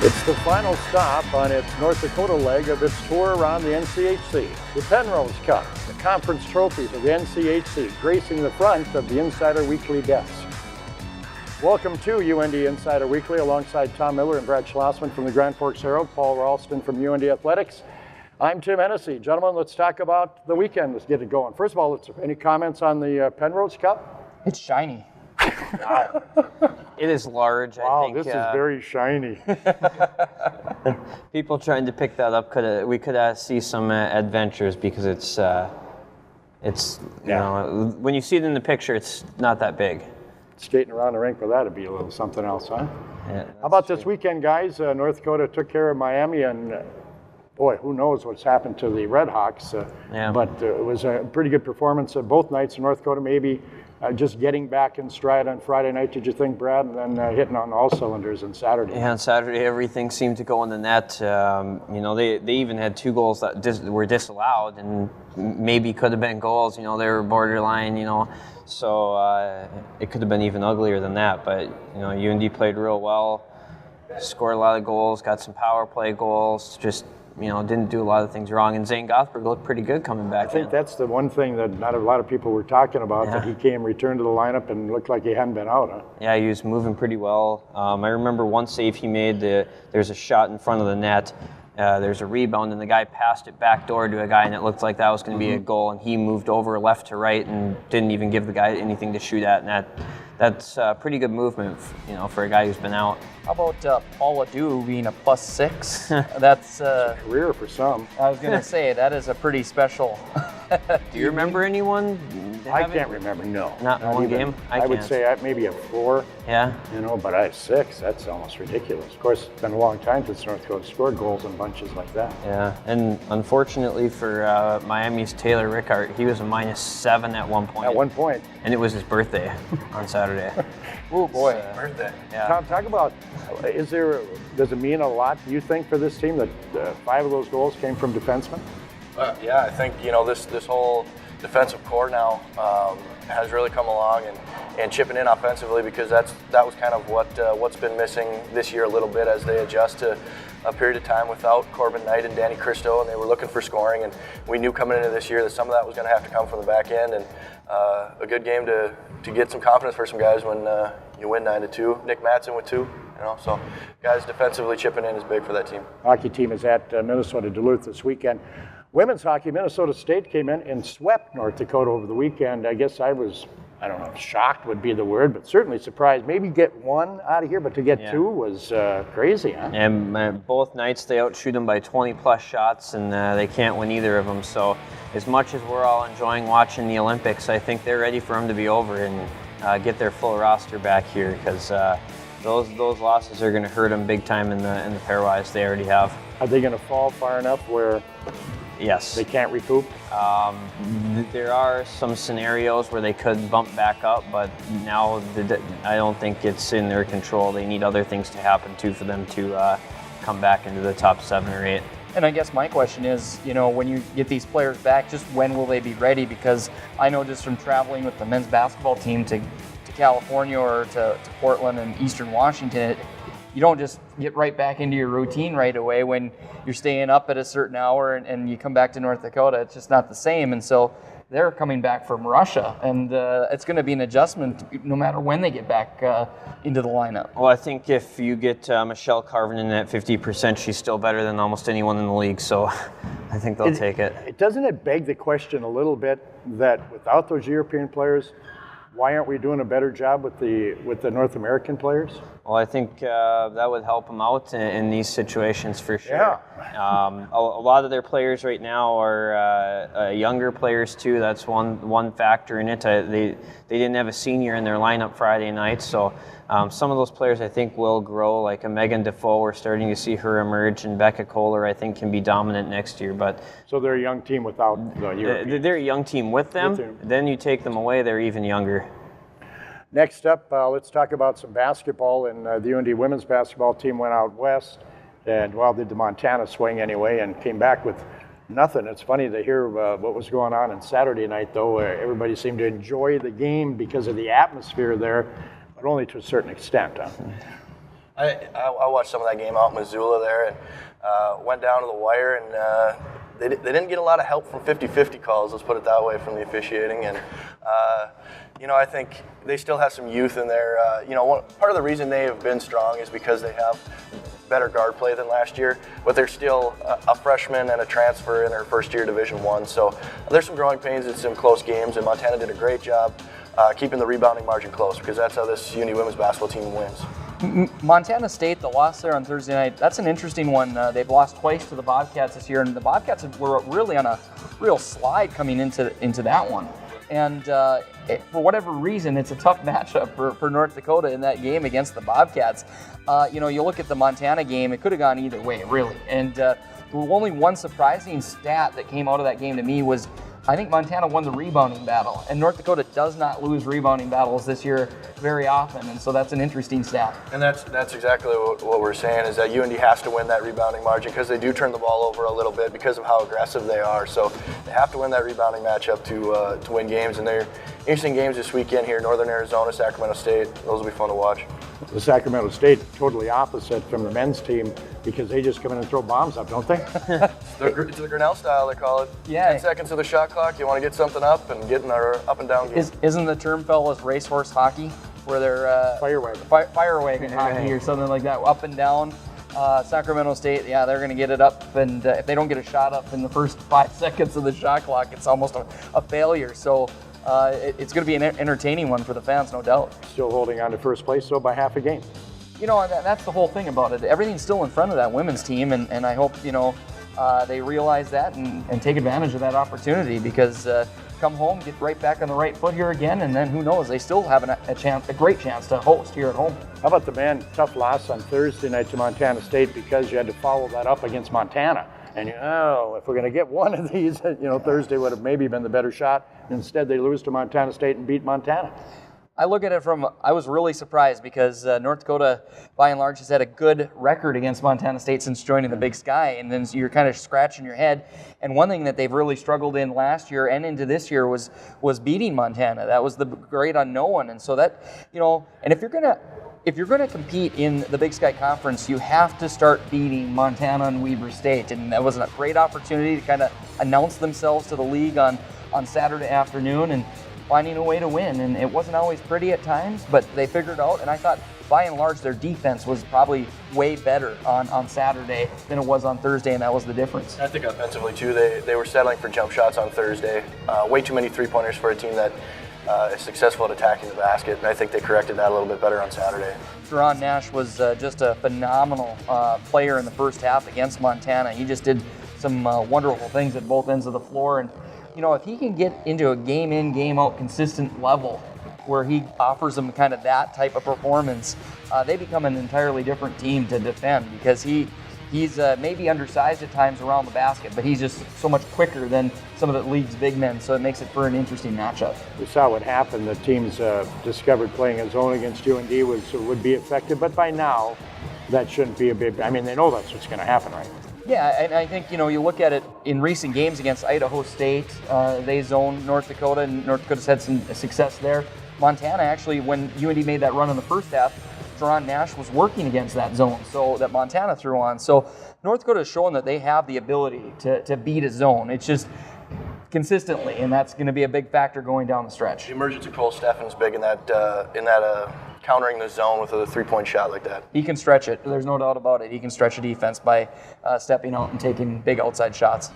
It's the final stop on its North Dakota leg of its tour around the NCHC. The Penrose Cup, the conference trophies of the NCHC, gracing the front of the Insider Weekly desk. Welcome to UND Insider Weekly alongside Tom Miller and Brad Schlossman from the Grand Forks Herald, Paul Ralston from UND Athletics. I'm Tim Hennessy. Gentlemen, let's talk about the weekend. Let's get it going. First of all, any comments on the Penrose Cup? It's shiny. Wow. It is large. Wow, I think, this is very shiny. People trying to pick that up we could see some adventures because it's you know, when you see it in the picture, it's not that big. Skating around the rink with that would be a little something else, huh? Yeah, how about this weekend, guys? North Dakota took care of Miami, and boy, who knows what's happened to the Red Hawks. But it was a pretty good performance both nights in North Dakota, maybe just getting back in stride on Friday night, did you think, Brad? And then hitting on all cylinders on Saturday. Yeah, on Saturday, everything seemed to go in the net. You know, they even had 2 goals that were disallowed and maybe could have been goals. You know, they were borderline, you know. So it could have been even uglier than that. But, you know, UND played real well, scored a lot of goals, got some power play goals, just, you know, didn't do a lot of things wrong. And Zane Gothberg looked pretty good coming back. I think that's the one thing that not a lot of people were talking about, that he returned to the lineup and looked like he hadn't been out, huh? Yeah, he was moving pretty well. I remember one save he made, there's a shot in front of the net. There's a rebound, and the guy passed it back door to a guy, and it looked like that was going to be a goal, and he moved over left to right and didn't even give the guy anything to shoot at, and that's pretty good movement, you know, for a guy who's been out. How about Paul Adu being a +6? That's a career for some. I was going to say, that is a pretty special. Do you remember anyone? I can't remember, no. Not in one game? I would say maybe a 4. Yeah. You know, but I have 6. That's almost ridiculous. Of course, it's been a long time since North Dakota scored goals in bunches like that. Yeah, and unfortunately for Miami's Taylor Rickard, he was a -7 at one point. At one point. And it was his birthday on Saturday. Oh boy. Birthday. Yeah. Tom, talk about, does it mean a lot, do you think, for this team that 5 of those goals came from defensemen? Yeah, I think, you know, this whole defensive core now has really come along and chipping in offensively, because that was kind of what's been missing this year a little bit as they adjust to a period of time without Corbin Knight and Danny Christo, and they were looking for scoring, and we knew coming into this year that some of that was going to have to come from the back end, and a good game to get some confidence for some guys when you win 9-2. Nick Matson with 2, you know, so guys defensively chipping in is big for that team. Hockey team is at Minnesota Duluth this weekend. Women's hockey, Minnesota State came in and swept North Dakota over the weekend. I guess I don't know if shocked would be the word, but certainly surprised. Maybe get 1 out of here, but to get 2 was crazy, huh? And both nights they outshoot them by 20+ shots, and they can't win either of them. So as much as we're all enjoying watching the Olympics, I think they're ready for them to be over and get their full roster back here, because those losses are going to hurt them big time in the pairwise they already have. Are they going to fall far enough where yes, they can't recoup? There are some scenarios where they could bump back up, but now I don't think it's in their control. They need other things to happen too for them to come back into the top 7 or 8. And I guess my question is, you know, when you get these players back, just when will they be ready? Because I know just from traveling with the men's basketball team to California or to Portland and Eastern Washington, you don't just get right back into your routine right away when you're staying up at a certain hour and you come back to North Dakota. It's just not the same. And so they're coming back from Russia, and it's going to be an adjustment no matter when they get back into the lineup. Well, I think if you get Michelle Carvinen at 50%, she's still better than almost anyone in the league. So I think they'll take it. Doesn't it beg the question a little bit that without those European players, why aren't we doing a better job with the North American players? Well, I think that would help them out in these situations for sure. Yeah. A lot of their players right now are younger players too. That's one factor in it. They didn't have a senior in their lineup Friday night, so some of those players I think will grow. Like a Megan Defoe, we're starting to see her emerge, and Becca Kohler I think can be dominant next year. But so they're a young team without the Europeans. They're a young team with them. Then you take them away, they're even younger. Next up, let's talk about some basketball. And the UND women's basketball team went out west and, did the Montana swing anyway, and came back with nothing. It's funny to hear what was going on Saturday night, though. Everybody seemed to enjoy the game because of the atmosphere there, but only to a certain extent. Huh? I watched some of that game out in Missoula there, and went down to the wire, and they didn't get a lot of help from 50-50 calls, let's put it that way, from the officiating. And I think they still have some youth in there. Part of the reason they have been strong is because they have better guard play than last year, but they're still a freshman and a transfer in their first year Division I. So there's some growing pains in some close games, and Montana did a great job keeping the rebounding margin close, because that's how this UND women's basketball team wins. Montana State, the loss there on Thursday night, that's an interesting one. They've lost twice to the Bobcats this year, and the Bobcats were really on a real slide coming into that one. And for whatever reason, it's a tough matchup for North Dakota in that game against the Bobcats. You look at the Montana game, it could have gone either way, really. And the only one surprising stat that came out of that game to me was I think Montana won the rebounding battle, and North Dakota does not lose rebounding battles this year very often, and so that's an interesting stat. And that's exactly what we're saying, is that UND has to win that rebounding margin, because they do turn the ball over a little bit because of how aggressive they are. So they have to win that rebounding matchup to win games, and they're interesting games this weekend here: Northern Arizona, Sacramento State. Those will be fun to watch. The Sacramento State, totally opposite from the men's team, because they just come in and throw bombs up, don't they? It's the Grinnell style, they call it. Yeah. 10 seconds of the shot clock, you want to get something up and get in our up and down game. Isn't the term, fellas, racehorse hockey, where they're Fire wagon. Fire wagon hockey or something like that, up and down? Sacramento State, yeah, they're going to get it up, and if they don't get a shot up in the first 5 seconds of the shot clock, it's almost a failure. So it's going to be an entertaining one for the fans, no doubt. Still holding on to first place, though, by half a game. That's the whole thing about it. Everything's still in front of that women's team, and I hope, they realize that and take advantage of that opportunity, because come home, get right back on the right foot here again, and then who knows, they still have a great chance to host here at home. How about the men? Tough loss on Thursday night to Montana State, because you had to follow that up against Montana. And if we're going to get one of these, Thursday would have maybe been the better shot. Instead, they lose to Montana State and beat Montana. I look at it I was really surprised, because North Dakota, by and large, has had a good record against Montana State since joining the Big Sky, and then you're kind of scratching your head. And one thing that they've really struggled in last year and into this year was beating Montana. That was the great unknown, and so that, and if you're gonna compete in the Big Sky Conference, you have to start beating Montana and Weber State, and that was a great opportunity to kind of announce themselves to the league on Saturday afternoon and finding a way to win. And it wasn't always pretty at times, but they figured out, and I thought by and large their defense was probably way better on Saturday than it was on Thursday, and that was the difference. I think offensively too, they were settling for jump shots on Thursday. Way too many three-pointers for a team that is successful at attacking the basket, and I think they corrected that a little bit better on Saturday. Teron Nash was just a phenomenal player in the first half against Montana. He just did some wonderful things at both ends of the floor, and if he can get into a game in, game out consistent level where he offers them kind of that type of performance, they become an entirely different team to defend, because he's maybe undersized at times around the basket, but he's just so much quicker than some of the league's big men, so it makes it for an interesting matchup. We saw what happened. The teams discovered playing a zone against UND would be effective, but by now that shouldn't be a big, they know that's what's going to happen, right? Yeah, and I think, you look at it in recent games against Idaho State, they zoned North Dakota, and North Dakota's had some success there. Montana, actually, when UND made that run in the first half, Teron Nash was working against that zone, so that Montana threw on. So North Dakota has shown that they have the ability to beat a zone. It's just consistently, and that's going to be a big factor going down the stretch. The emergence of Cole Steffen's big in that countering the zone with a three-point shot like that. He can stretch it. There's no doubt about it. He can stretch a defense by stepping out and taking big outside shots.